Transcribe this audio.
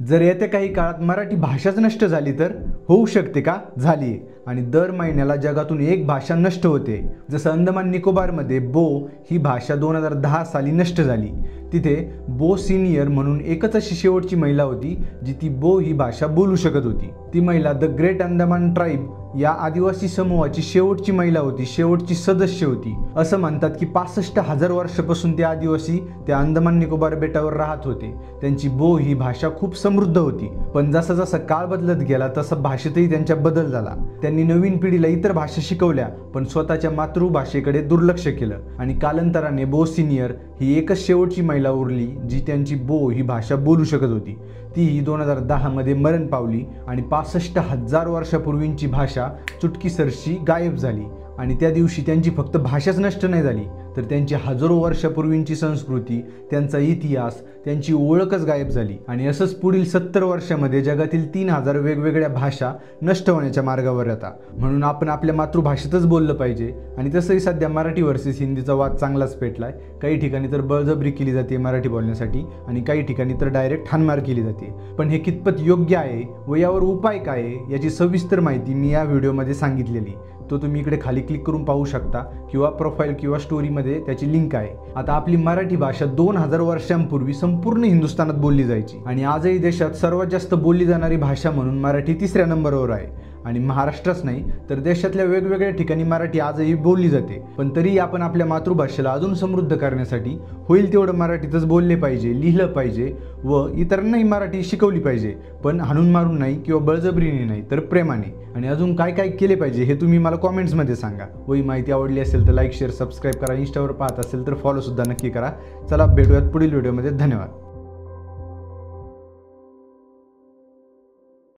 जर येत्या काही काळात मराठी भाषाच नष्ट झाली तर होऊ शकते का? झाली. आणि दर महिन्याला जगातून एक भाषा नष्ट होते. जसं अंदमान निकोबारमध्ये बो ही भाषा 2010 साली नष्ट झाली. तिथे बो सिनियर म्हणून एकच अशी शेवटची महिला होती जी ती बो ही भाषा बोलू शकत होती. ती महिला द ग्रेट अंदमान ट्राईब या आदिवासी समूहाची शेवटची महिला होती, शेवटची सदस्य होती. असं म्हणतात की 65,000 वर्षापासून ते आदिवासी त्या अंदमान निकोबार बेटावर राहत होते. त्यांची बो ही भाषा खूप समृद्ध होती. पण जसा जसा काळ बदलत गेला तसा भाषेतही त्यांच्या बदल झाला. त्यांनी नवीन पिढीला इतर भाषा शिकवल्या पण स्वतःच्या मातृभाषेकडे दुर्लक्ष केलं आणि कालांतराने बो सिनियर ही एकच शेवटची महिला उरली जी त्यांची बो ही भाषा बोलू शकत होती. ती 2010 मध्ये मरण पावली आणि 65,000 वर्षापूर्वींची भाषा चुटकीसरशी गायब झाली. आणि त्या दिवशी त्यांची फक्त भाषाच नष्ट नाही झाली तर त्यांची हजारो वर्षापूर्वींची संस्कृती, त्यांचा इतिहास, त्यांची ओळखच गायब झाली. आणि असंच पुढील 70 वर्षामध्ये जगातील 3000 वेगवेगळ्या भाषा नष्ट होण्याच्या मार्गावर येतात. म्हणून आपण आपल्या मातृभाषेतच बोललं पाहिजे. आणि तसंही सध्या मराठी वर्सेस हिंदीचा वाद चांगलाच पेटलाय. काही ठिकाणी तर बळजबरी केली जाते मराठी बोलण्यासाठी आणि काही ठिकाणी तर डायरेक्ट हाणमार केली जाते. पण हे कितपत योग्य आहे व यावर उपाय काय आहे याची सविस्तर माहिती मी या व्हिडिओमध्ये सांगितलेली. तो तुम्ही इकडे खाली क्लिक करून पाहू शकता किंवा प्रोफाईल किंवा स्टोरीमध्ये त्याची लिंक आहे. आता आपली मराठी भाषा 2000 वर्षांपूर्वी संपूर्ण हिंदुस्थानात बोलली जायची आणि आजही देशात सर्वात जास्त बोलली जाणारी भाषा म्हणून मराठी 3ऱ्या नंबरवर आहे. आणि महाराष्ट्रच नाही तर देशातल्या वेगवेगळ्या ठिकाणी मराठी आजही बोलली जाते. पण तरी आपण आपल्या मातृभाषेला अजून समृद्ध करण्यासाठी होईल तेवढं मराठीतच बोलले पाहिजे, लिहिलं पाहिजे व इतरांनाही मराठी शिकवली पाहिजे. पण हाणून मारून नाही किंवा बळजबरीने नाही तर प्रेमाने. आणि अजून काय काय केले पाहिजे हे तुम्ही मला कॉमेंट्समध्ये सांगा. व ही माहिती आवडली असेल तर लाईक, शेअर, सबस्क्राईब करा. इंस्टावर पाहत असेल तर फॉलो सुद्धा नक्की करा. चला भेटूयात पुढील व्हिडिओमध्ये. धन्यवाद.